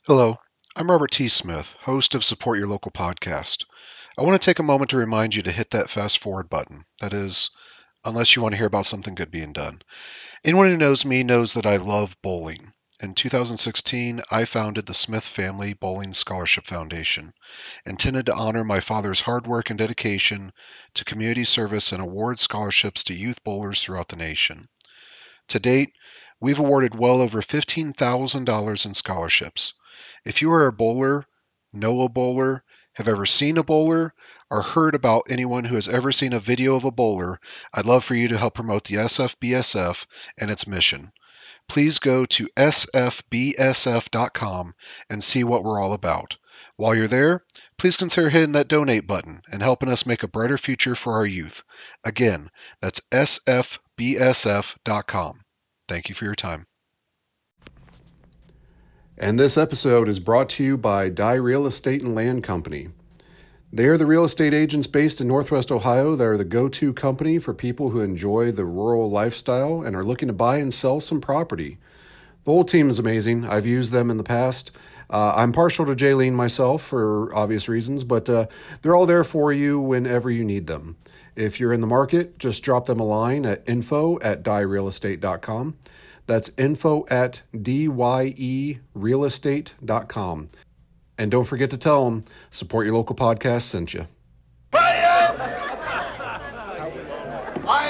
Hello, I'm Robert T. Smith, host of Support Your Local Podcast. I want to take a moment to remind you to hit that fast forward button. That is, unless you want to hear about something good being done. Anyone who knows me knows that I love bowling. In 2016, I founded the Smith Family Bowling Scholarship Foundation, intended to honor my father's hard work and dedication to community service and award scholarships to youth bowlers throughout the nation. To date, we've awarded well over $15,000 in scholarships. If you are a bowler, know a bowler, have ever seen a bowler, or heard about anyone who has ever seen a video of a bowler, I'd love for you to help promote the SFBSF and its mission. Please go to sfbsf.com and see what we're all about. While you're there, please consider hitting that donate button and helping us make a brighter future for our youth. Again, that's sfbsf.com. Thank you for your time. And this episode is brought to you by Dye Real Estate and Land Company. They are the real estate agents based in Northwest Ohio that are the go-to company for people who enjoy the rural lifestyle and are looking to buy and sell some property. The whole team is amazing. I've used them in the past. I'm partial to Jaylene myself for obvious reasons, but they're all there for you whenever you need them. If you're in the market, just drop them a line at info@dyerealestate.com. That's info@dyerealestate.com. And don't forget to tell them Support Your Local Podcast sent you. I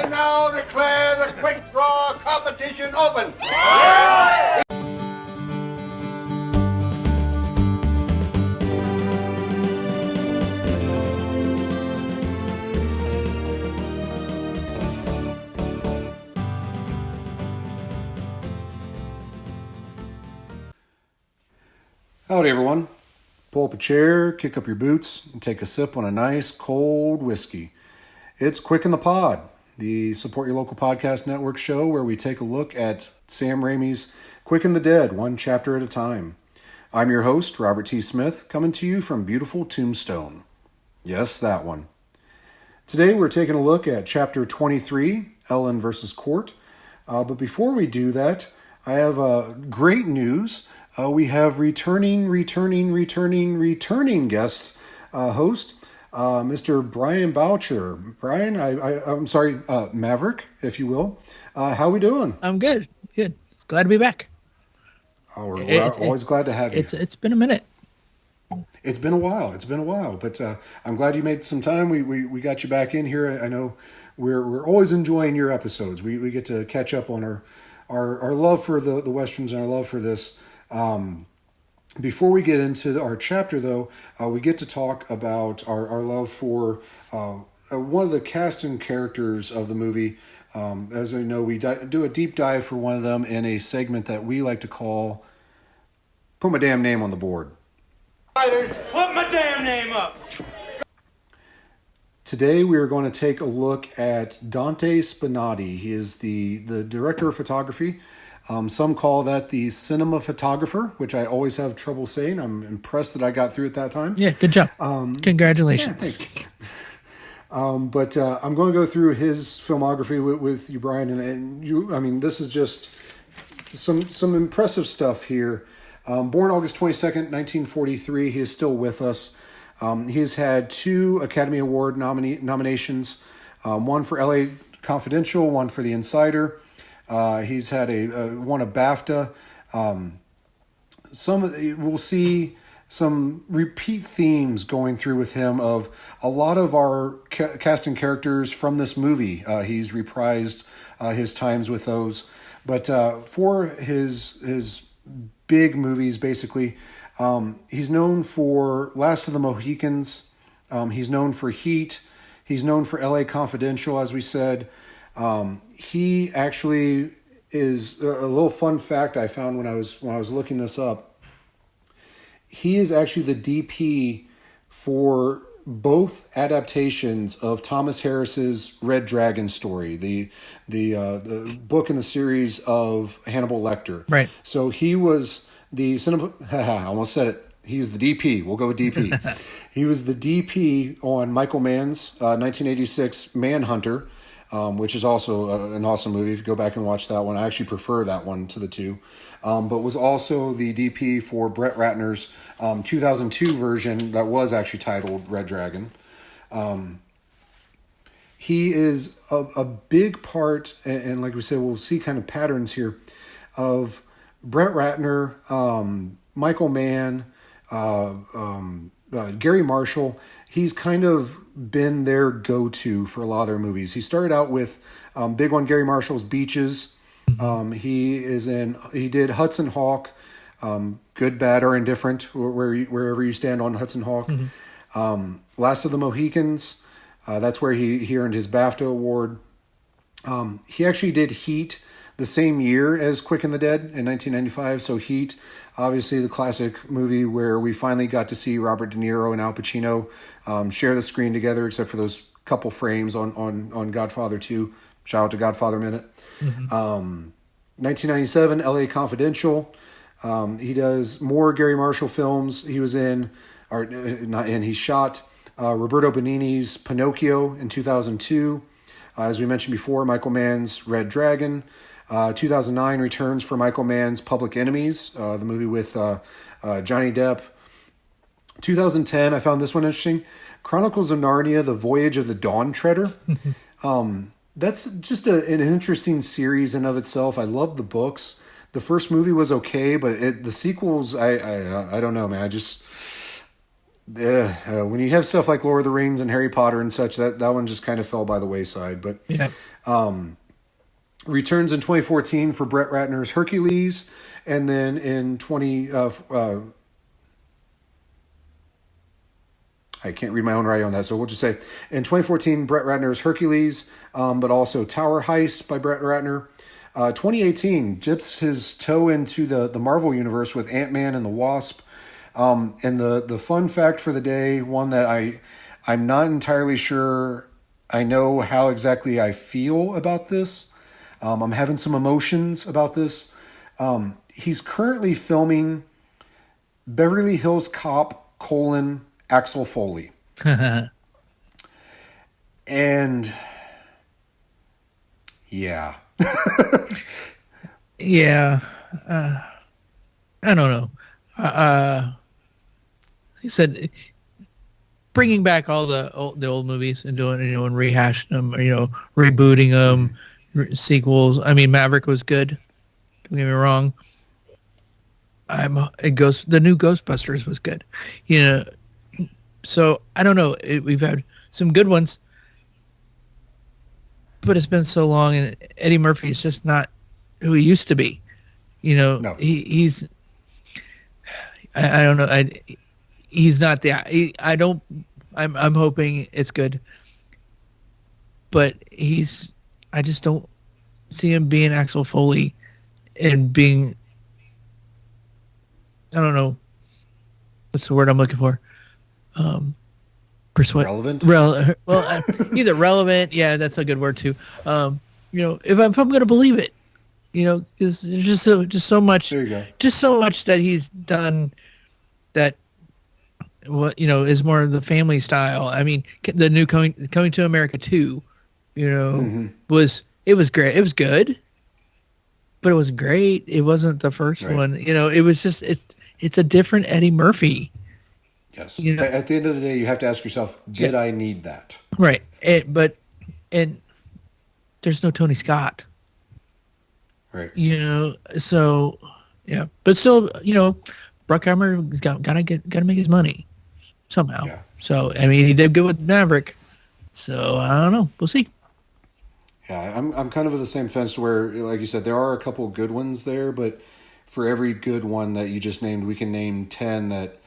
now declare the quick draw competition open. Howdy, everyone. Pull up a chair, kick up your boots, and take a sip on a nice cold whiskey. It's Quick in the Pod, the Support Your Local Podcast Network show where we take a look at Sam Raimi's Quick and the Dead, one chapter at a time. I'm your host, Robert T. Smith, coming to you from beautiful Tombstone. Yes, that one. Today we're taking a look at Chapter 23, Ellen versus Cort. But before we do that, I have great news. We have returning guest host, Mr. Brian Boucher. Brian, I'm sorry, Maverick, if you will. How we doing? I'm good. Good. Glad to be back. Oh, we're always glad to have you. It's been a minute. It's been a while, but I'm glad you made some time. We got you back in here. I know we're always enjoying your episodes. We get to catch up on our love for the Westerns and our love for this. Before we get into our chapter, though, we get to talk about our love for one of the cast and characters of the movie. As I know, we do a deep dive for one of them in a segment that we like to call Put My Damn Name on the Board. Put my damn name up. Today we are going to take a look at Dante Spinotti. He is the director of photography. Some call that the cinema photographer, which I always have trouble saying. I'm impressed that I got through it that time. Yeah, good job. Congratulations. Yeah, thanks. But I'm going to go through his filmography with you, Brian, and you. I mean, this is just some impressive stuff here. Born August 22nd, 1943, he is still with us. He has had 2 Academy Award nominations, one for L.A. Confidential, one for The Insider. He's had won a BAFTA. We'll see some repeat themes going through with him of a lot of our casting characters from this movie. He's reprised his times with those, but for his big movies, basically, he's known for Last of the Mohicans. He's known for Heat. He's known for L.A. Confidential, as we said. He actually is a little fun fact I found when I was looking this up. He is actually the DP for both adaptations of Thomas Harris's Red Dragon story, the book in the series of Hannibal Lecter. Right. So he was the cinema. I almost said it. He's the DP. We'll go with DP. He was the DP on Michael Mann's 1986 Manhunter. Which is also an awesome movie. If you go back and watch that one, I actually prefer that one to the 2. but was also the DP for Brett Ratner's 2002 version that was actually titled Red Dragon. He is a big part, and like we said, we'll see kind of patterns here of Brett Ratner, Michael Mann, Gary Marshall. He's kind of been their go-to for a lot of their movies. He started out with big one, Gary Marshall's Beaches. He did Hudson Hawk, Good, Bad, or Indifferent, wherever you stand on Hudson Hawk. Last of the Mohicans. That's where he earned his BAFTA award. He actually did Heat the same year as Quick and the Dead in 1995. So Heat, obviously the classic movie where we finally got to see Robert De Niro and Al Pacino share the screen together, except for those couple frames on Godfather 2. Shout out to Godfather Minute. 1997, LA Confidential. He does more Gary Marshall films. He was in, or not in, he shot Roberto Benigni's Pinocchio in 2002. As we mentioned before, Michael Mann's Red Dragon. 2009 returns for Michael Mann's Public Enemies, the movie with Johnny Depp. 2010, I found this one interesting. Chronicles of Narnia, The Voyage of the Dawn Treader. That's just an interesting series in of itself. I love the books. The first movie was okay, but the sequels, I don't know, man. I just... when you have stuff like Lord of the Rings and Harry Potter and such, that one just kind of fell by the wayside. But Yeah. Returns in 2014 for Brett Ratner's Hercules, and then in I can't read my own writing on that, so we'll just say in 2014 Brett Ratner's Hercules, but also Tower Heist by Brett Ratner. 2018 dips his toe into the Marvel universe with Ant-Man and the Wasp. And the fun fact for the day, one that I'm not entirely sure I know how exactly I feel about this. I'm having some emotions about this. He's currently filming Beverly Hills Cop: Axel Foley. And yeah. Yeah. I don't know. He said bringing back all the old movies and doing, and rehashing them, rebooting them, sequels. I mean, Maverick was good. Don't get me wrong. The new Ghostbusters was good. So I don't know. We've had some good ones, but it's been so long, and Eddie Murphy is just not who he used to be. No. He's. I don't know. He's not the. I don't. I'm hoping it's good, but I just don't see him being Axel Foley and being. I don't know. What's the word I'm looking for? Relevant. Either relevant. Yeah, that's a good word too. If I'm going to believe it, because there's just so much. There you go. Just so much that he's done that. Is more of the family style. I mean, the new coming to America 2, was great. It was good, but it was great. It wasn't the first one. It was just it's a different Eddie Murphy. Yes. At the end of the day, you have to ask yourself, did I need that? Right. But there's no Tony Scott. Right. So yeah, but still, Bruckheimer's gotta make his money somehow. Yeah. So I mean, he did good with Maverick. So I don't know. We'll see. Yeah, I'm kind of at the same fence to where, like you said, there are a couple good ones there, but for every good one that you just named, we can name 10 that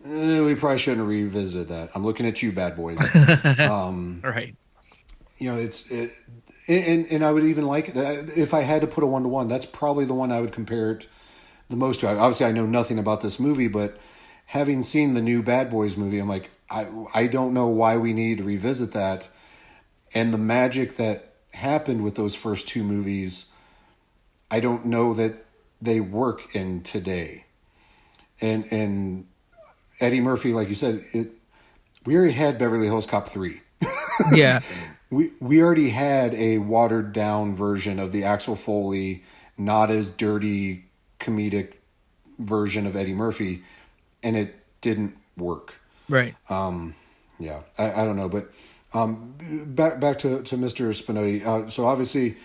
we probably shouldn't revisit that. I'm looking at you, bad boys. Right. And I would even like, if I had to put a 1-to-1, that's probably the one I would compare it the most to. Obviously, I know nothing about this movie, but having seen the new Bad Boys movie, I'm like, I don't know why we need to revisit that. And the magic that happened with those first two movies, I don't know that they work in today. And Eddie Murphy, like you said, we already had Beverly Hills Cop 3. Yeah. We already had a watered down version of the Axel Foley, not as dirty comedic version of Eddie Murphy, and it didn't work. Right. Yeah, I don't know, but back to Mr. Spinelli. So obviously,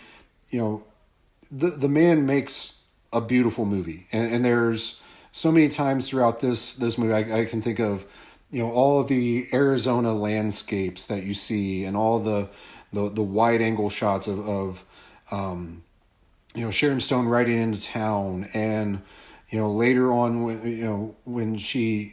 you know, the man makes a beautiful movie, and there's so many times throughout this movie I can think of, you know, all of the Arizona landscapes that you see, and all the wide angle shots of you know, Sharon Stone riding into town, and you know, later on when she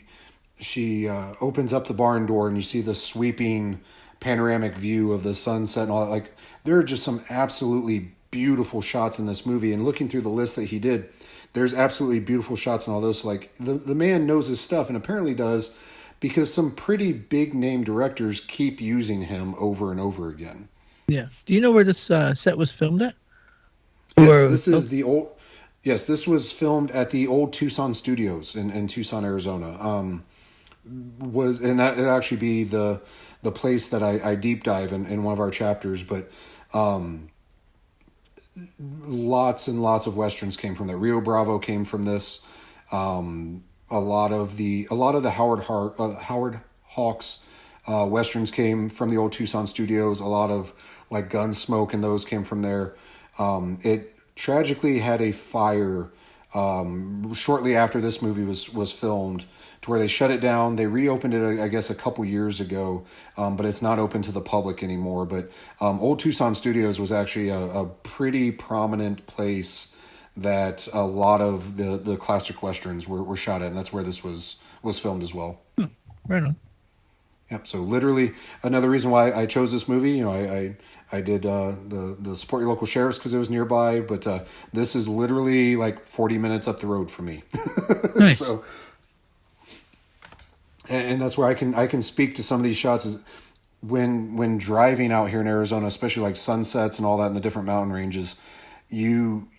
opens up the barn door and you see the sweeping panoramic view of the sunset and all that. Like, there are just some absolutely beautiful shots in this movie. And looking through the list that he did, there's absolutely beautiful shots and all those. So like, the man knows his stuff, and apparently does, because some pretty big name directors keep using him over and over again. Yeah. Do you know where this set was filmed at? Yes, this is the old. Yes, this was filmed at the old Tucson Studios in Tucson, Arizona. That it'd actually be the place that I deep dive in one of our chapters, but lots and lots of westerns came from there. Rio Bravo came from this. A lot of the Howard Hawks westerns came from the old Tucson Studios. A lot of like Gunsmoke and those came from there. It tragically had a fire shortly after this movie was filmed, to where they shut it down. They reopened it, I guess, a couple years ago, but it's not open to the public anymore. But Old Tucson Studios was actually a pretty prominent place that a lot of the classic westerns were shot at, and that's where this was filmed as well. Right on. Yep. So literally, another reason why I chose this movie, you know, I did the support your local sheriffs because it was nearby, but this is literally like 40 minutes up the road for me. Nice. So, and that's where I can speak to some of these shots is when driving out here in Arizona, especially like sunsets and all that in the different mountain ranges, you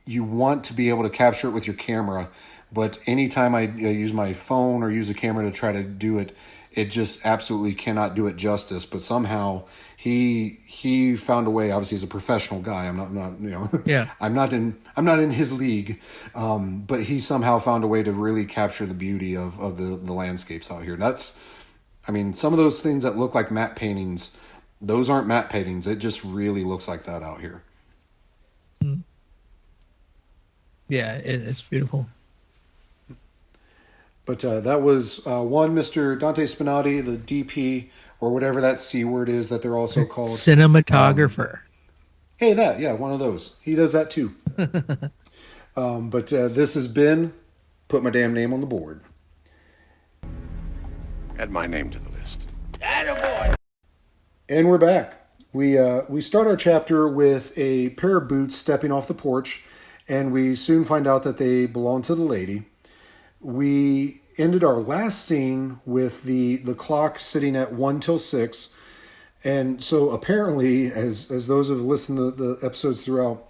want to be able to capture it with your camera, but anytime I use my phone or use a camera to try to do it, it just absolutely cannot do it justice. But somehow he found a way. Obviously, he's a professional guy. I'm not you know. Yeah. I'm not in his league. But he somehow found a way to really capture the beauty of the landscapes out here. That's, I mean, some of those things that look like matte paintings, those aren't matte paintings. It just really looks like that out here. Yeah, it's beautiful. But that was one Mr. Dante Spinotti, the DP, or whatever that C word is that they're also called. Cinematographer. Hey, one of those. He does that too. But this has been Put My Damn Name on the Board. Add my name to the list. And we're back. We start our chapter with a pair of boots stepping off the porch, and we soon find out that they belong to the lady. We ended our last scene with the clock sitting at 1 till 6. And so apparently, as those who have listened to the episodes throughout,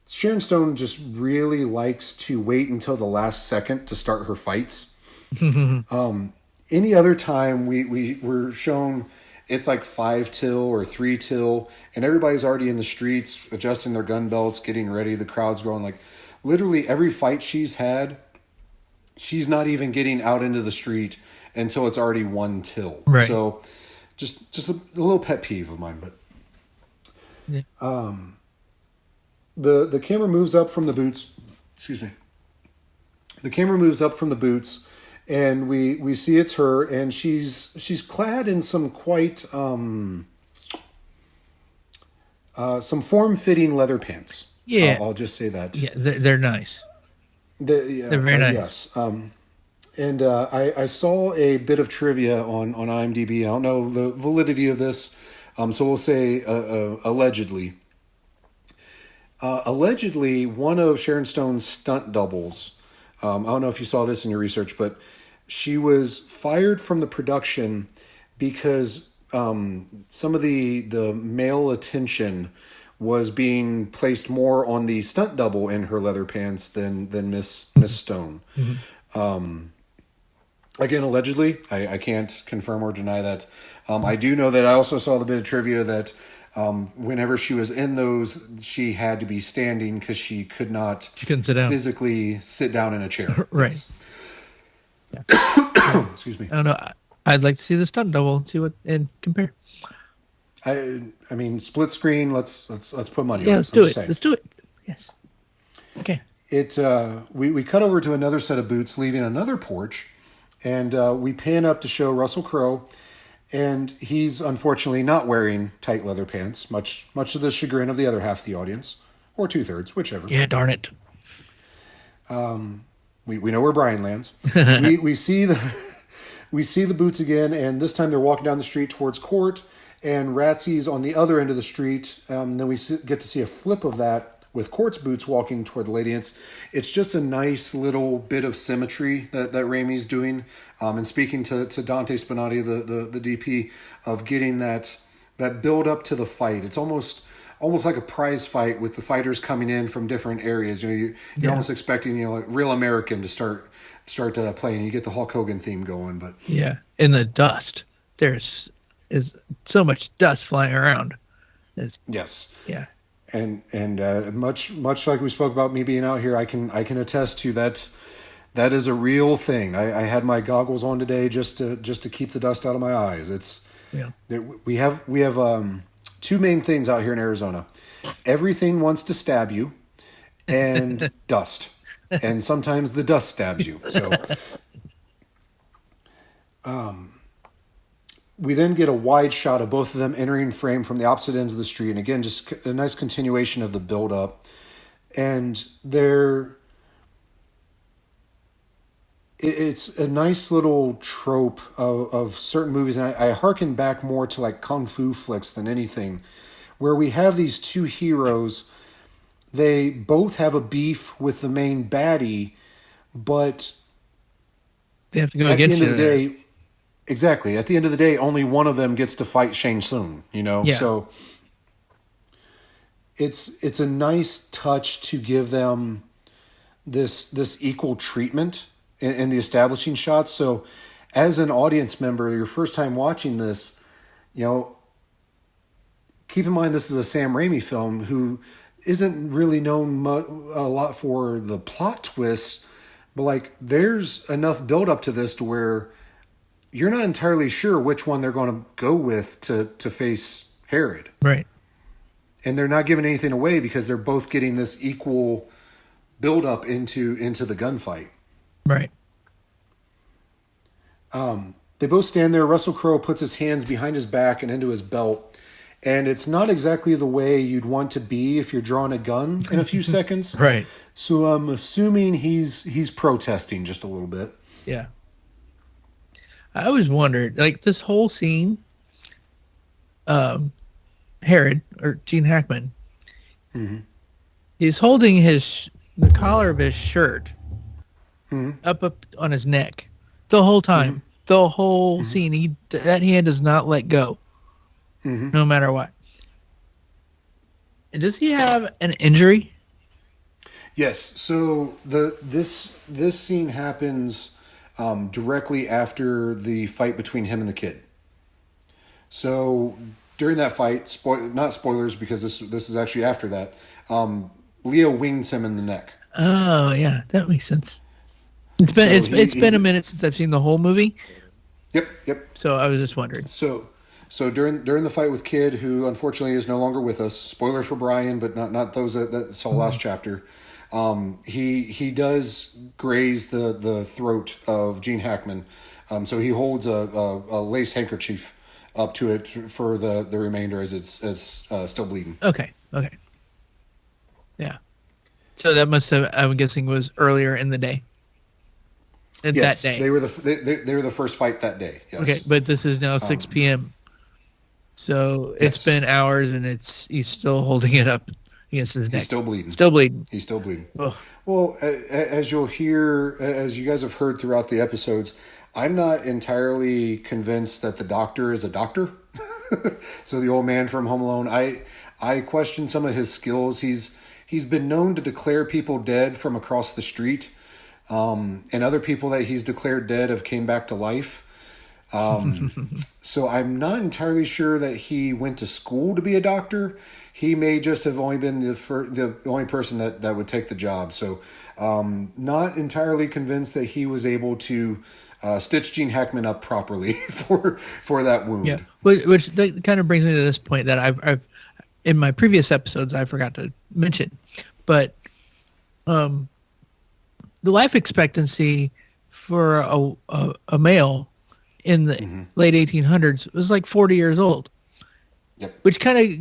Sharon Stone just really likes to wait until the last second to start her fights. Any other time we were shown it's like 5 till or 3 till, and everybody's already in the streets adjusting their gun belts, getting ready. The crowd's going. Like, literally every fight she's had, she's not even getting out into the street until it's already 1 till. Right. So just a little pet peeve of mine. But Yeah. the camera moves up from the boots. Excuse me. The camera moves up from the boots, and we see it's her, and she's clad in some quite some form-fitting leather pants. Yeah. I'll just say that. Yeah, they're nice. They're very nice. Yes. And I saw a bit of trivia on IMDb. I don't know the validity of this, so we'll say allegedly. Allegedly, one of Sharon Stone's stunt doubles, I don't know if you saw this in your research, but she was fired from the production because some of the male attention was being placed more on the stunt double in her leather pants than Miss Stone. Mm-hmm. Again, allegedly, I can't confirm or deny that. I do know that I also saw the bit of trivia that Whenever she was in those, she had to be standing because she could not She couldn't sit down. physically sit down in a chair. Right. Yes. Yeah. Excuse me. I don't know. I'd like to see the stunt double and see what and compare. I mean, split screen. Let's put money Yeah, on it. let's I'm do just it. saying. Let's do it. Yes. Okay. We cut over to another set of boots, leaving another porch, and we pan up to show Russell Crowe, and he's unfortunately not wearing tight leather pants, much to the chagrin of the other half of the audience, or 2/3, whichever. Yeah, darn it. We know where Brian lands. we see the boots again, and this time they're walking down the street towards Cort, and Ratsy's on the other end of the street. Then we get to see a flip of that with Cort's boots walking toward the lady. It's just a nice little bit of symmetry that Raimi's doing. And speaking to Dante Spinotti, the DP, of getting that build up to the fight. It's almost like a prize fight with the fighters coming in from different areas. You're almost expecting like Real American to start playing. You get the Hulk Hogan theme going, but Yeah, in the dust, there's is so much dust flying around. yes. Yeah. And much like we spoke about me being out here, I can attest to that. That is a real thing. I had my goggles on today just to keep the dust out of my eyes. We have two main things out here in Arizona. Everything wants to stab you, and dust, and sometimes the dust stabs you. So, we then get a wide shot of both of them entering frame from the opposite ends of the street. And again, just a nice continuation of the build-up. And it's a nice little trope of certain movies. And I hearken back more to like Kung Fu flicks than anything, where we have these two heroes. They both have a beef with the main baddie, but They have to go at the against end of the you. day, exactly. At the end of the day, only one of them gets to fight Shang Tsung, Yeah. So it's a nice touch to give them this equal treatment in the establishing shots. So as an audience member, your first time watching this, keep in mind this is a Sam Raimi film who isn't really known a lot for the plot twists, but like there's enough build up to this to where you're not entirely sure which one they're going to go with to face Herod. Right. And they're not giving anything away because they're both getting this equal build up into the gunfight. Right. They both stand there. Russell Crowe puts his hands behind his back and into his belt. And it's not exactly the way you'd want to be if you're drawing a gun in a few seconds. Right. So I'm assuming he's protesting just a little bit. Yeah. I always wondered, like this whole scene, Herod or Gene Hackman, he's holding the collar of his shirt up on his neck the whole time, the whole scene. That hand does not let go, no matter what. And does he have an injury? Yes. So this scene happens directly after the fight between him and the kid. So during that fight, not spoilers because this is actually after that. Leo wings him in the neck. Oh yeah, that makes sense. It's been a minute since I've seen the whole movie. Yep. So I was just wondering. So during the fight with Kid, who unfortunately is no longer with us. Spoiler for Brian, but not those that saw last chapter. He does graze the throat of Gene Hackman. So he holds a lace handkerchief up to it for the remainder as it's still bleeding. Okay. Yeah. So that must have, I'm guessing, was earlier in the day. Yes, that day. they were the first fight that day. Yes. Okay, but this is now 6 p.m. So it's been hours, and he's still holding it up against his neck. He's still bleeding. He's still bleeding. Ugh. Well, as you'll hear, as you guys have heard throughout the episodes, I'm not entirely convinced that the doctor is a doctor. So the old man from Home Alone, I question some of his skills. He's been known to declare people dead from across the street, and other people that he's declared dead have came back to life. So I'm not entirely sure that he went to school to be a doctor. He may just have only been the only person that would take the job. So not entirely convinced that he was able to stitch Gene Hackman up properly for that wound. Yeah, which that kind of brings me to this point that I've in my previous episodes I forgot to mention, but the life expectancy for a male in the late 1800s was like 40 years old. Yep. Which kind of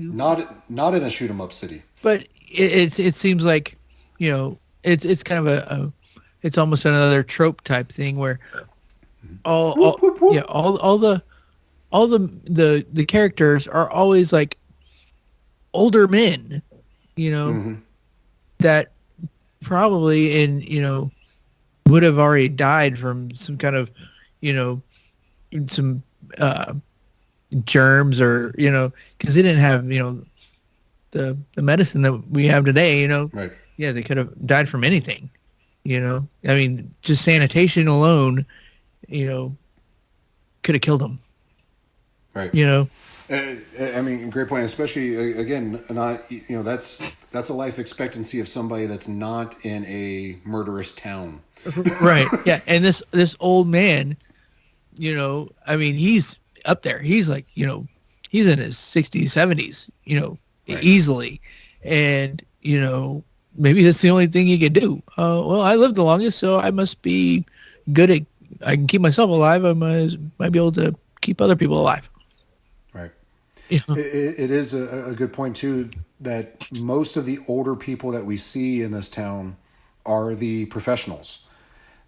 not in a shoot 'em up city. but it seems like, it's kind of it's almost another trope type thing where all yeah all the characters are always like older men, that probably would have already died from some kind of some germs, or because they didn't have the medicine that we have today. Right. Yeah, they could have died from anything. I mean, just sanitation alone, could have killed them. Right. I mean, great point. Especially again, not that's a life expectancy of somebody that's not in a murderous town. Right. Yeah, and this old man, I mean, he's up there. He's like, he's in his 60s, 70s, Right. easily, and maybe that's the only thing he could do. Well, I lived the longest, so I must be good at. I can keep myself alive. I might be able to keep other people alive. Right. Yeah. It is a good point too that most of the older people that we see in this town are the professionals.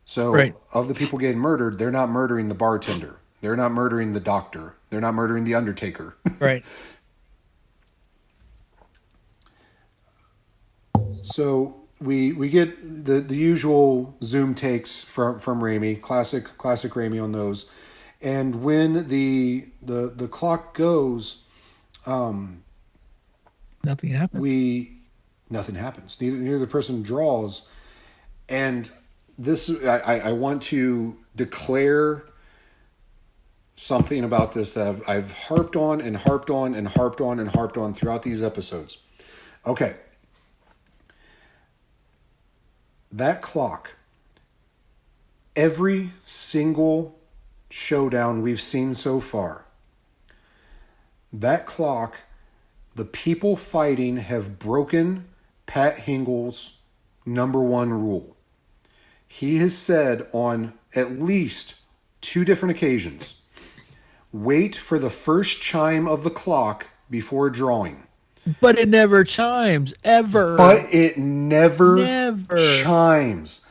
So Right. of the people getting murdered, they're not murdering the bartender. They're not murdering the doctor. They're not murdering the undertaker. Right. So we get the usual zoom takes from Raimi, classic Raimi on those. And when the clock goes, Nothing happens. Nothing happens. Neither the person draws, and this I want to declare something about this that I've harped on and harped on and harped on and harped on throughout these episodes. Okay. That clock, every single showdown we've seen so far, that clock, the people fighting have broken Pat Hingle's number one rule. He has said on at least 2 different occasions, wait for the first chime of the clock before drawing. But it never chimes, ever. But it never Never. chimes.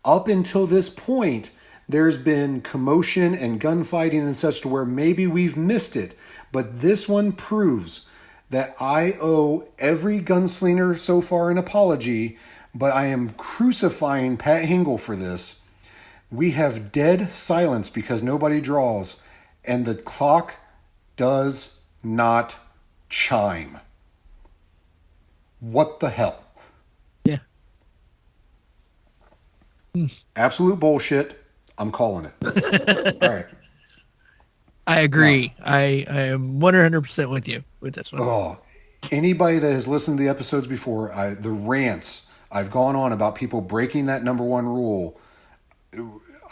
Up until this point, there's been commotion and gunfighting and such to where maybe we've missed it. But this one proves that I owe every gunslinger so far an apology, but I am crucifying Pat Hingle for this. We have dead silence because nobody draws, and the clock does not chime. What the hell? Yeah. Absolute bullshit. I'm calling it. All right. I agree. I am 100% with you with this one. Oh, anybody that has listened to the episodes before, the rants I've gone on about people breaking that number one rule,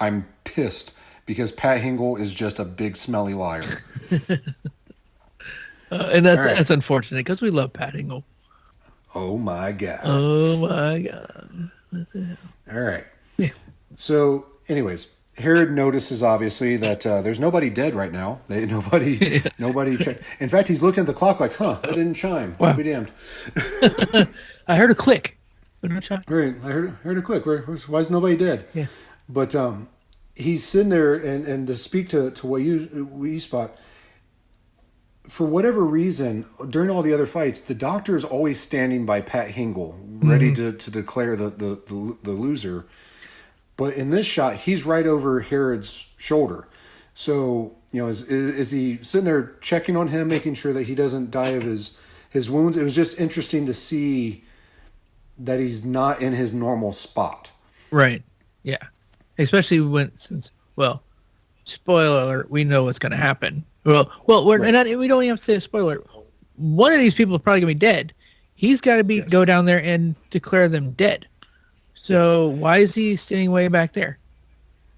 I'm pissed because Pat Hingle is just a big smelly liar. And that's unfortunate because we love Pat Hingle. Oh my God. Oh my God. All right. Yeah. So, anyways, Herod notices obviously that there's nobody dead right now. Nobody checked. In fact, he's looking at the clock like, that didn't chime. Wow. I'll be damned. I heard a click. But no chime. Right. I heard it quick. Why is nobody dead? Yeah. But he's sitting there and to speak to what you spot. For whatever reason, during all the other fights, the doctor is always standing by Pat Hingle, ready to declare the loser. But in this shot, he's right over Herod's shoulder. So, is he sitting there checking on him, making sure that he doesn't die of his wounds? It was just interesting to see that he's not in his normal spot. Right. Yeah. Especially spoiler alert, we know what's going to happen. Right. We don't even have to say a spoiler. One of these people is probably going to be dead. He's got to Yes. go down there and declare them dead. Yes. So why is he standing way back there?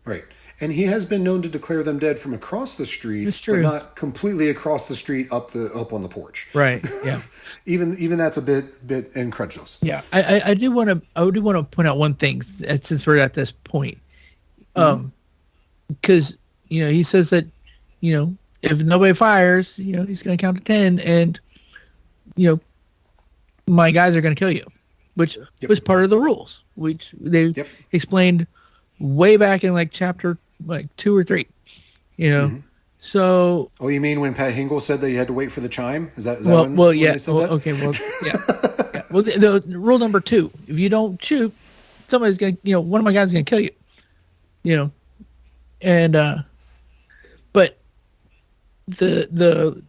Right. And he has been known to declare them dead from across the street, It's but true. not completely across the street up on the porch. Right. Yeah. Even that's a bit incredulous. Yeah. I do want to point out one thing since we're at this point. Because he says that if nobody fires, he's going to count to 10, and my guys are going to kill you, which Yep. was part of the rules, which they Yep. explained way back in like chapter like 2 or 3. So Oh, you mean when Pat Hingle said that you had to wait for the chime? Is that when yeah, they said that? okay, well, yeah, yeah. Well, the rule number 2: if you don't shoot, somebody's going to, one of my guys is going to kill you, and but the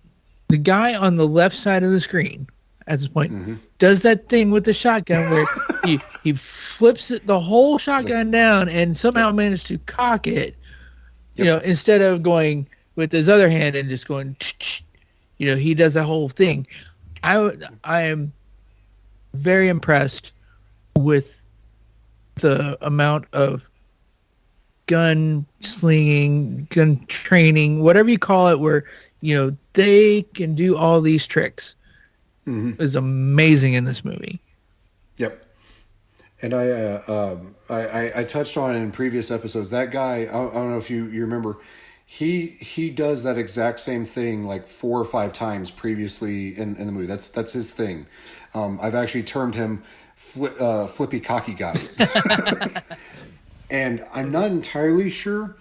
guy on the left side of the screen at this point does that thing with the shotgun where he flips the whole shotgun down and somehow managed to cock it, instead of going with his other hand and just going, he does the whole thing. I am very impressed with the amount of gun slinging, gun training, whatever you call it, where they can do all these tricks. Is amazing in this movie. Yep. And I touched on it in previous episodes. That guy, I don't know if you remember, he does that exact same thing like 4 or 5 times previously in the movie. That's his thing. I've actually termed him Flippy Cocky Guy. And I'm not entirely sure.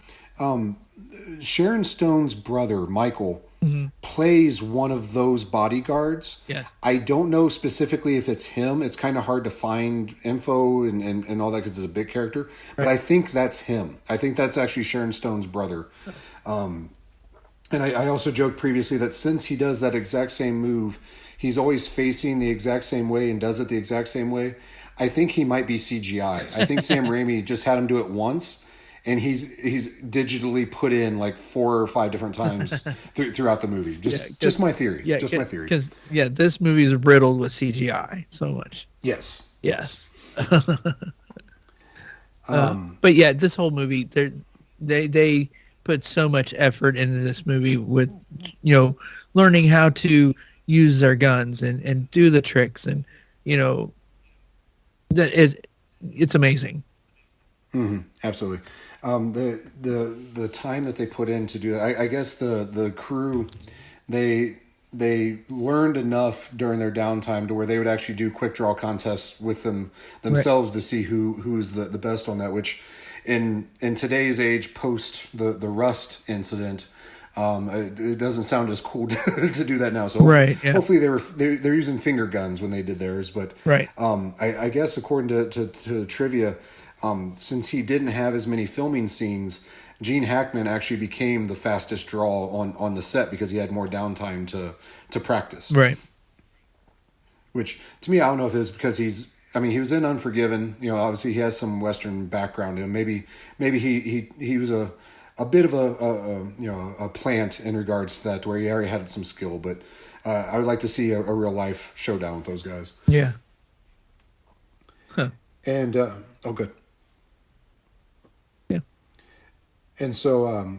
Sharon Stone's brother, Michael, plays one of those bodyguards. Yes. I don't know specifically if it's him. It's kind of hard to find info and all that because it's a big character. But I think that's him. I think that's actually Sharon Stone's brother. And I also joked previously that since he does that exact same move, he's always facing the exact same way and does it the exact same way. I think he might be CGI. I think Sam Raimi just had him do it once, and he's digitally put in like 4 or 5 different times throughout the movie. Just my theory. Yeah, Just my theory. Because this movie is riddled with CGI so much. Yes. Yes. But yeah, this whole movie, they put so much effort into this movie with learning how to use their guns and do the tricks, and it's amazing. Absolutely. The time that they put in to do that, I guess the crew, they learned enough during their downtime to where they would actually do quick draw contests with themselves to see who's the best on that, which in today's age, post the Rust incident, it doesn't sound as cool to do that now. So hopefully they're using finger guns when they did theirs. But I guess according to trivia, since he didn't have as many filming scenes, Gene Hackman actually became the fastest draw on the set because he had more downtime to practice. Right. Which to me, I don't know if it's because he was in Unforgiven. Obviously he has some Western background, and maybe he was a bit of a plant in regards to that, where he already had some skill. But I would like to see a real life showdown with those guys. Yeah. Huh. And good. Yeah. And so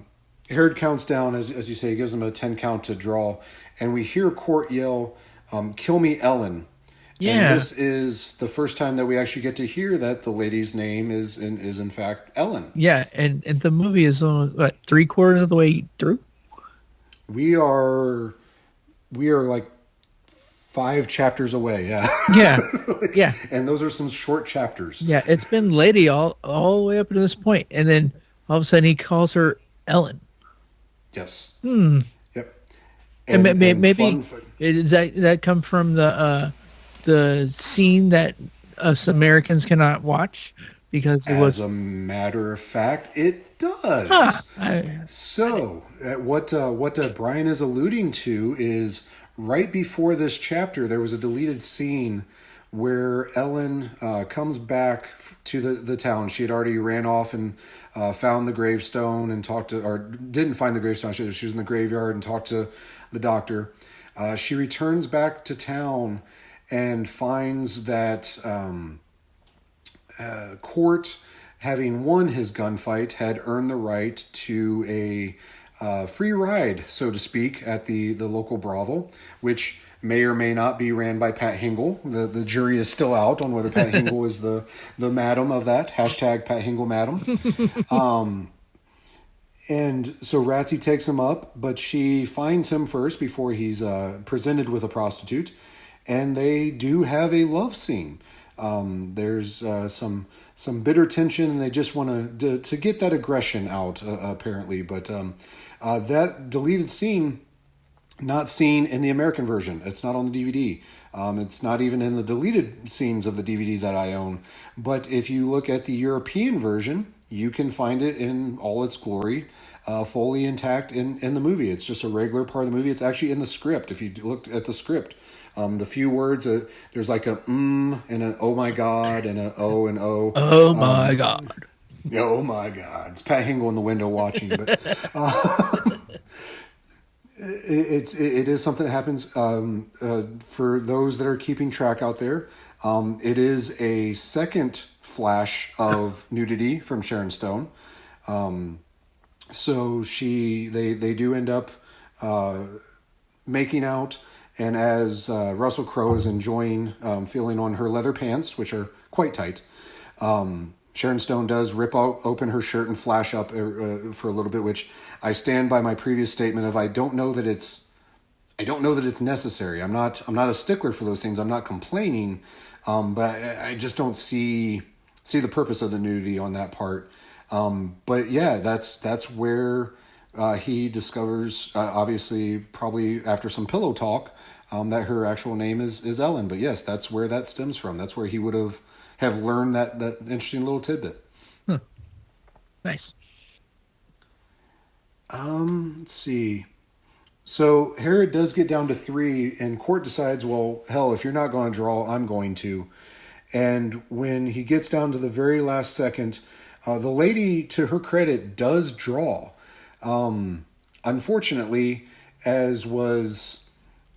Herod counts down, as you say, he gives him a 10 count to draw, and we hear Cort yell, "Kill me, Ellen." Yeah. And this is the first time that we actually get to hear that the lady's name is in fact Ellen. Yeah, and the movie is on, what, 3/4 of the way through? We are like 5 chapters away. Yeah. Yeah. Yeah. And those are some short chapters. Yeah, it's been Lady all the way up to this point, and then all of a sudden he calls her Ellen. Yes. Yep. And maybe does that come from the scene that us Americans cannot watch because it was. As a matter of fact, it does. So what Brian is alluding to is right before this chapter, there was a deleted scene where Ellen comes back to the town. She had already ran off and found the gravestone and talked to, or didn't find the gravestone. She was in the graveyard and talked to the doctor. She returns back to town and finds that Cort, having won his gunfight, had earned the right to a free ride, so to speak, at the local brothel, which may or may not be ran by Pat Hingle. The jury is still out on whether Pat Hingle is the madam of that. Hashtag Pat Hingle madam. And so Ratsy takes him up, but she finds him first before he's presented with a prostitute, and they do have a love scene. There's some bitter tension, and they just want to get that aggression out, apparently. But that deleted scene, not seen in the American version. It's not on the DVD. It's not even in the deleted scenes of the DVD that I own. But if you look at the European version, you can find it in all its glory, fully intact in the movie. It's just a regular part of the movie. It's actually in the script. If you look at the script, the few words, there's like a and an oh my god and a oh and oh. Oh my god. Yeah, oh my god. It's Pat Hingle in the window watching, but it is something that happens for those that are keeping track out there. It is a second flash of nudity from Sharon Stone. So they do end up making out, and as Russell Crowe is enjoying feeling on her leather pants, which are quite tight, Sharon Stone does rip open her shirt and flash up for a little bit, which I stand by my previous statement of I don't know that it's necessary. I'm not a stickler for those things. I'm not complaining, but I just don't see the purpose of the nudity on that part. But yeah, that's where he discovers, obviously, probably after some pillow talk, that her actual name is Ellen. But yes, that's where that stems from. That's where he would have learned that interesting little tidbit. Nice. Let's see. So Herod does get down to 3, and Cort decides, well, hell, if you're not going to draw, I'm going to. And when he gets down to the very last second, the lady, to her credit, does draw. Unfortunately, as was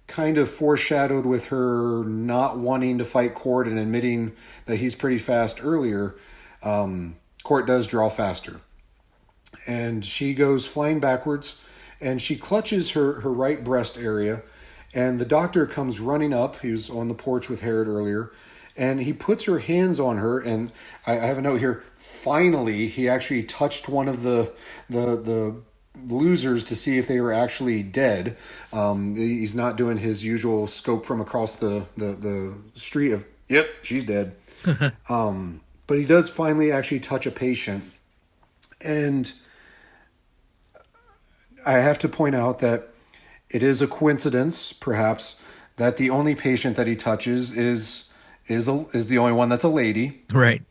kind of foreshadowed with her not wanting to fight Cort and admitting that he's pretty fast earlier, Cort does draw faster. And she goes flying backwards, and she clutches her right breast area, and the doctor comes running up. He was on the porch with Herod earlier, and he puts her hands on her, and I have a note here. Finally, he actually touched one of the losers to see if they were actually dead. He's not doing his usual scope from across the street of, yep, she's dead. But he does finally actually touch a patient. And I have to point out that it is a coincidence, perhaps, that the only patient that he touches is the only one that's a lady. Right.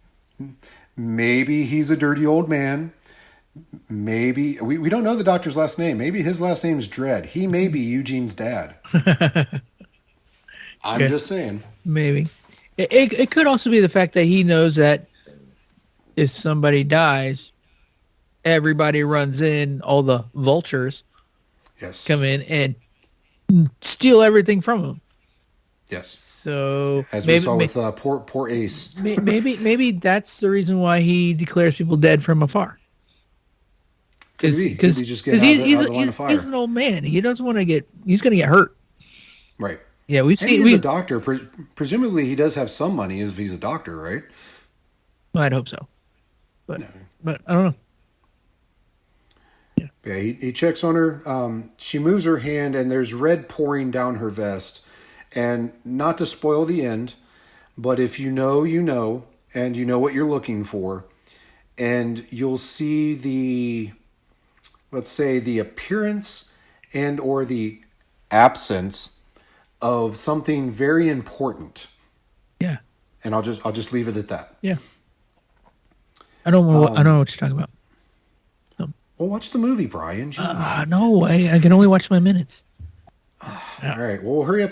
Maybe he's a dirty old man. Maybe we don't know the doctor's last name. Maybe his last name is Dredd. He may be Eugene's dad. I'm just saying. Maybe. It could also be the fact that he knows that if somebody dies, everybody runs in, all the vultures come in and steal everything from him. Yes. So as we saw with poor Ace. maybe that's the reason why he declares people dead from afar. Could be just getting out of the line of fire. He's an old man. He doesn't want to get. He's going to get hurt. Right. Yeah, we've seen. He's a doctor. Presumably, he does have some money if he's a doctor, right? I'd hope so, but I don't know. Yeah, he checks on her. She moves her hand, and there's red pouring down her vest. And not to spoil the end, but if you know, you know, and you know what you're looking for, and you'll see let's say the appearance and or the absence of something very important. Yeah. And I'll just leave it at that. Yeah. I don't know what you're talking about. Well, watch the movie, Brian. No way. I can only watch my minutes. Uh, All right. Well, we'll hurry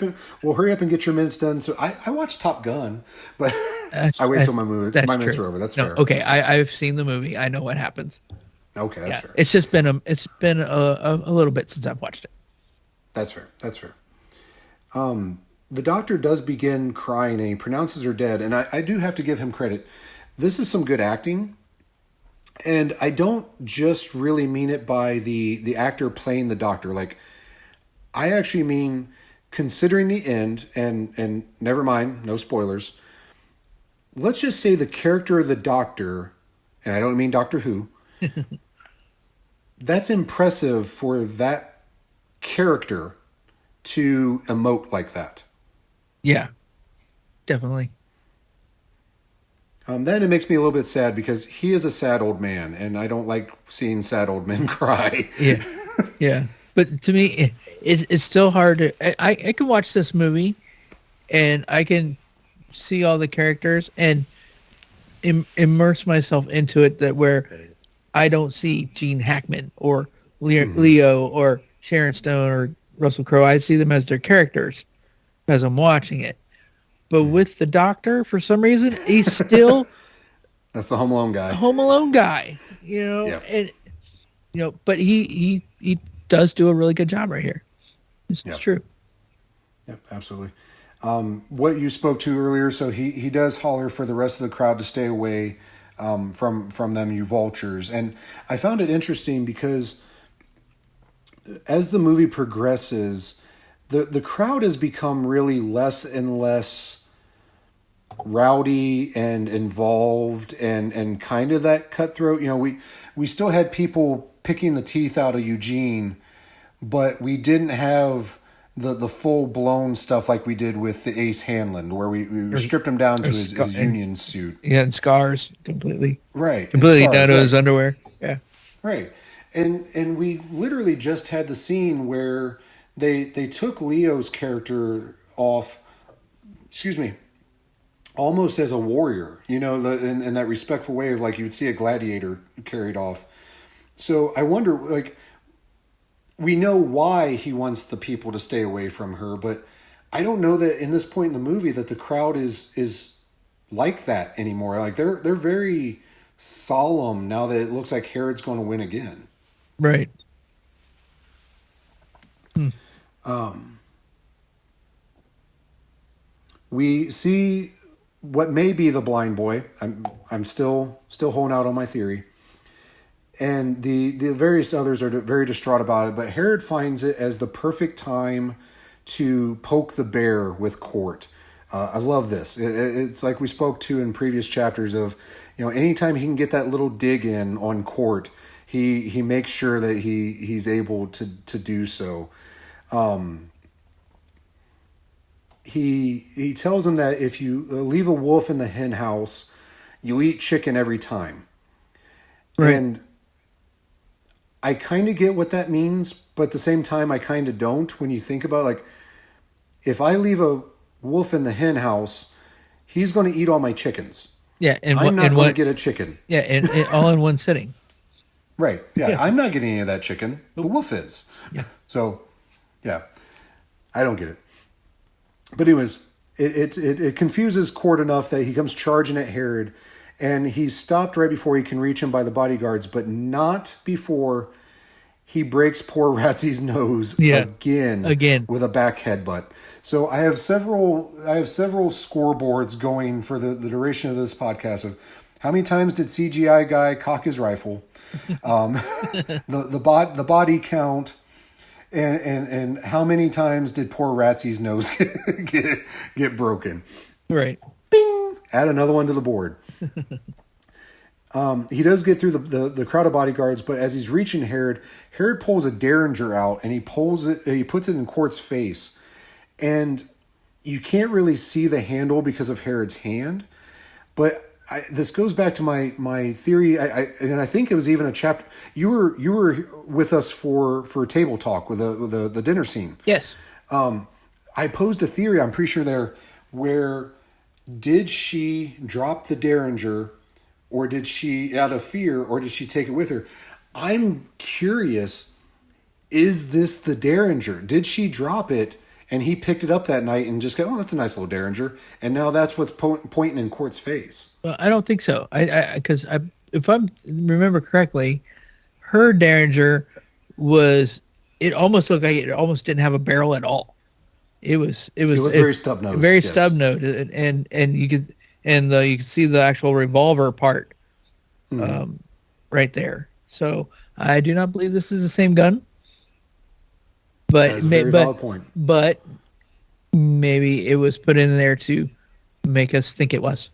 up and get your minutes done. So I watched Top Gun, but I That's, wait till that's my that's minutes true. are over. That's No, fair. okay. I've seen the movie. I know what happens. Okay, that's Yeah, fair. it's been a little bit since I've watched it. That's fair. That's fair. The doctor does begin crying and he pronounces her dead, and I do have to give him credit. This is some good acting, and I don't just really mean it by the actor playing the doctor. Like, I actually mean considering the end, and never mind, no spoilers. Let's just say the character of the doctor, and I don't mean Doctor Who, that's impressive for that character to emote like that. Yeah, definitely. Then it makes me a little bit sad because he is a sad old man, and I don't like seeing sad old men cry. Yeah, yeah. But to me, it's still hard to. I can watch this movie, and I can see all the characters and immerse myself into it. That where I don't see Gene Hackman or Leo or Sharon Stone or Russell Crowe. I see them as their characters as I'm watching it. But with the Doctor, for some reason, he's still That's the Home Alone guy. a Home Alone guy. Yeah, And but he does do a really good job right here. It's yeah, true. yeah, absolutely. What you spoke to earlier, so he does holler for the rest of the crowd to stay away from them, you vultures. And I found it interesting because as the movie progresses, the crowd has become really less and less rowdy and involved and kind of that cutthroat. We still had people picking the teeth out of Eugene, but we didn't have the full blown stuff like we did with the Ace Hanlon, where we stripped him down to his union suit. Yeah, and scars completely, Right. And completely scars, down to right. his underwear. Yeah, Right. And we literally just had the scene where they took Leo's character off, excuse me, almost as a warrior, in that respectful way of like you would see a gladiator carried off. So I wonder, like, we know why he wants the people to stay away from her, but I don't know that in this point in the movie that the crowd is like that anymore. Like they're very solemn now that it looks like Herod's going to win again. right. We see what may be the blind boy. I'm still holding out on my theory. And the various others are very distraught about it, but Herod finds it as the perfect time to poke the bear with Cort. I love this. It's like we spoke to in previous chapters of, anytime he can get that little dig in on Cort, he makes sure that he's able to do so. He tells him that if you leave a wolf in the hen house, you eat chicken every time. Right. And I kind of get what that means, but at the same time, I kind of don't when you think about like, if I leave a wolf in the hen house, he's going to eat all my chickens. Yeah, I'm not going to get a chicken. Yeah, and all in one sitting. Right. Yeah, Yeah. I'm not getting any of that chicken. The wolf is. Yeah. So, yeah, I don't get it. But anyways, it confuses Cort enough that he comes charging at Herod, and he's stopped right before he can reach him by the bodyguards, but not before he breaks poor Ratsy's nose again with a back headbutt. So I have several scoreboards going for the duration of this podcast of how many times did CGI guy cock his rifle, the body count, and how many times did poor Ratsy's nose get broken. Right. Bing! Add another one to the board. He does get through the crowd of bodyguards, but as he's reaching Herod pulls a derringer out and he puts it in Cort's face. And you can't really see the handle because of Herod's hand. But this goes back to my theory, and I think it was even a chapter. You were with us for table talk with the dinner scene. Yes. I posed a theory, I'm pretty sure there, where did she drop the derringer, or did she, out of fear, or did she take it with her? I'm curious is this the Derringer? Did she drop it and he picked it up that night and just go, oh, that's a nice little Derringer, and now that's what's pointing in Cort's face? Well, I don't think so. Because if I remember correctly, her Derringer was, it almost looked like it almost didn't have a barrel at all. It was very stub nosed, very yes. stub nosed, and you could you could see the actual revolver part, right there. So I do not believe this is the same gun. But That's a very valid point. But maybe it was put in there to make us think it was.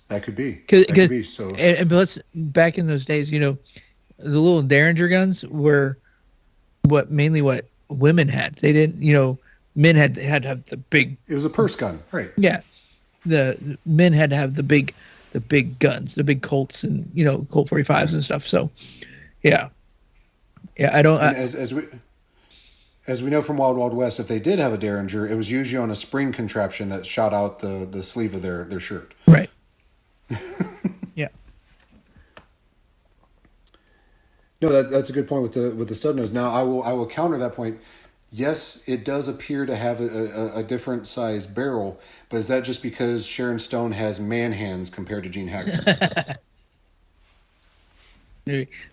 That could be. That could be. So, but let's, back in those days, the little Derringer guns were mainly what women had. They didn't, men had to have the big. It was a purse gun, right? Yeah, the men had to have the big guns, the big Colts and Colt 45s and stuff. So, yeah, I don't. As we know from Wild Wild West, if they did have a Derringer, it was usually on a spring contraption that shot out the sleeve of their shirt. Right. Yeah. No, that's a good point with the stub nose. Now I will counter that point. Yes, it does appear to have a different size barrel, but is that just because Sharon Stone has man hands compared to Gene Hackman?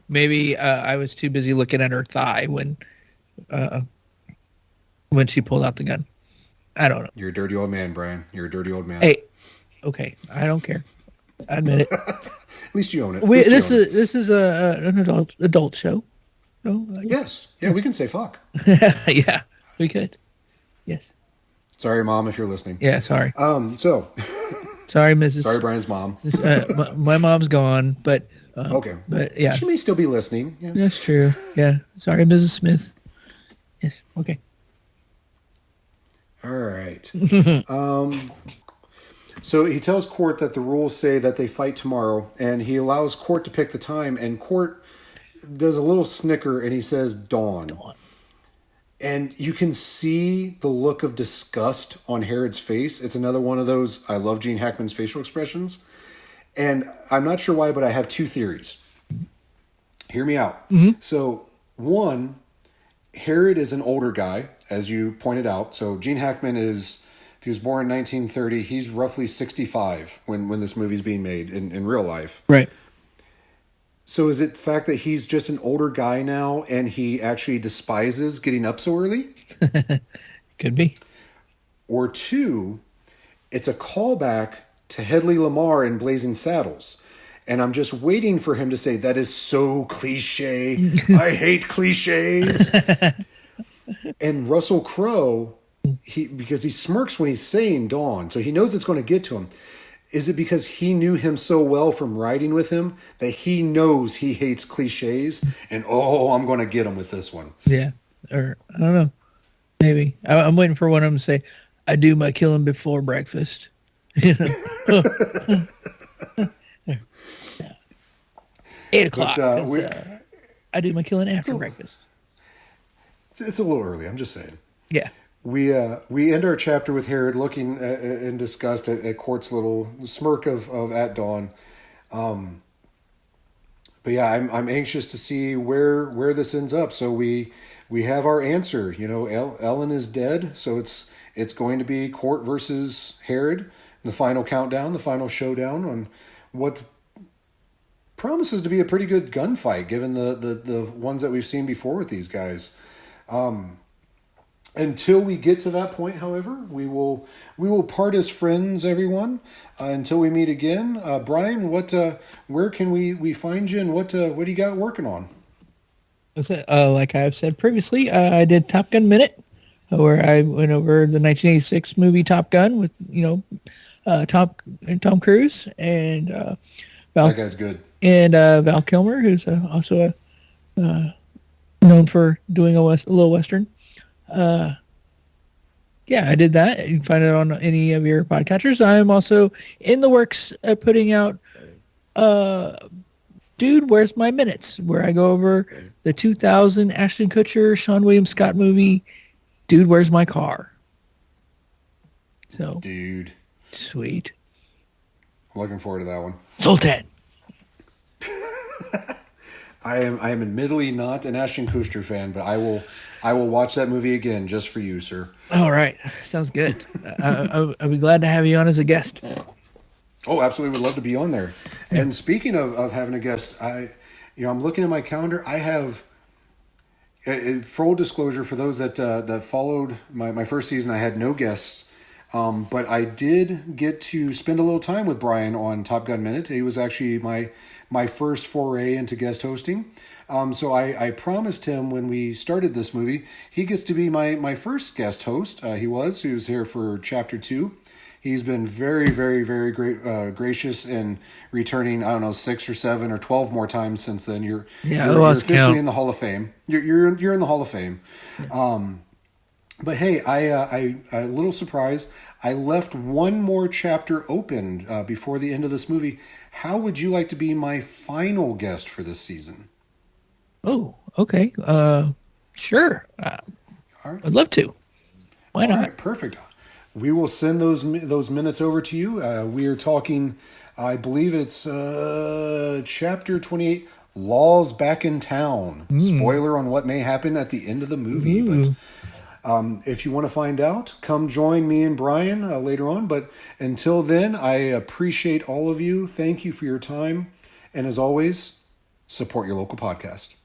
Maybe I was too busy looking at her thigh when she pulled out the gun. I don't know. You're a dirty old man, Brian. You're a dirty old man. Hey, okay, I don't care. I admit it. At least you own it. This is an adult show. No, yes. Yeah, we can say fuck. Yeah, we could. Yes. Sorry, Mom, if you're listening. Yeah, sorry. So. Sorry, Mrs. Sorry, Brian's mom. My mom's gone, but. Okay. But yeah. She may still be listening. Yeah. That's true. Yeah. Sorry, Mrs. Smith. Yes. Okay. All right. So he tells Cort that the rules say that they fight tomorrow, and he allows Cort to pick the time, and Cort does a little snicker, and he says dawn. And you can see the look of disgust on Herod's face. It's another one of those, I love Gene Hackman's facial expressions. And I'm not sure why, but I have two theories. Hear me out. Mm-hmm. So, one, Herod is an older guy, as you pointed out. So Gene Hackman is, if he was born in 1930, he's roughly 65 when this movie's being made in real life. Right. So is it the fact that he's just an older guy now and he actually despises getting up so early? Could be. Or two, it's a callback to Hedley Lamar in Blazing Saddles. And I'm just waiting for him to say, that is so cliche. I hate cliches. And Russell Crowe, because he smirks when he's saying dawn, so he knows it's going to get to him. Is it because he knew him so well from riding with him that he knows he hates cliches? And, I'm going to get him with this one. Yeah. Or, I don't know. Maybe. I'm waiting for one of them to say, I do my killing before breakfast. You know? 8 o'clock. I do my killing after breakfast. It's a little early. I'm just saying. Yeah. We end our chapter with Herod looking in disgust at Cort's little smirk of at dawn. But yeah, I'm anxious to see where this ends up. So we have our answer. Ellen is dead, so it's going to be Cort versus Herod. The final countdown, the final showdown on what promises to be a pretty good gunfight, given the ones that we've seen before with these guys. Until we get to that point, however, we will part as friends, everyone. Until we meet again, Brian, where can we find you, and what do you got working on? Like I've said previously, I did Top Gun Minute, where I went over the 1986 movie Top Gun with Tom Cruise and Val. That guy's good. And Val Kilmer, who's also known for doing a little Western. Yeah, I did that. You can find it on any of your podcatchers. I am also in the works of putting out Dude, Where's My Minutes, where I go over the 2000 Ashton Kutcher, Sean William Scott movie, Dude, Where's My Car? So, dude. Sweet. I'm looking forward to that one. Sultan. I am admittedly not an Ashton Kutcher fan, but I will watch that movie again just for you, sir. All right, sounds good. I'll be glad to have you on as a guest. Oh, absolutely, would love to be on there. And speaking of having a guest, I'm looking at my calendar. I have full disclosure for those that followed my first season. I had no guests, but I did get to spend a little time with Brian on Top Gun Minute. He was actually my first foray into guest hosting. So I promised him when we started this movie, he gets to be my first guest host. He was here for Chapter 2. He's been very, very, very great, gracious in returning. I don't know, 6 or 7 or 12 more times since then. You're officially count. in the Hall of Fame. You're in the Hall of Fame. But hey, I a little surprise. I left one more chapter open before the end of this movie. How would you like to be my final guest for this season? Oh, okay. Sure. All right. I'd love to. Why not? All right, perfect. We will send those minutes over to you. We are talking, I believe it's chapter 28, Laws Back in Town. Spoiler on what may happen at the end of the movie. But if you want to find out, come join me and Brian later on. But until then, I appreciate all of you. Thank you for your time. And as always, support your local podcast.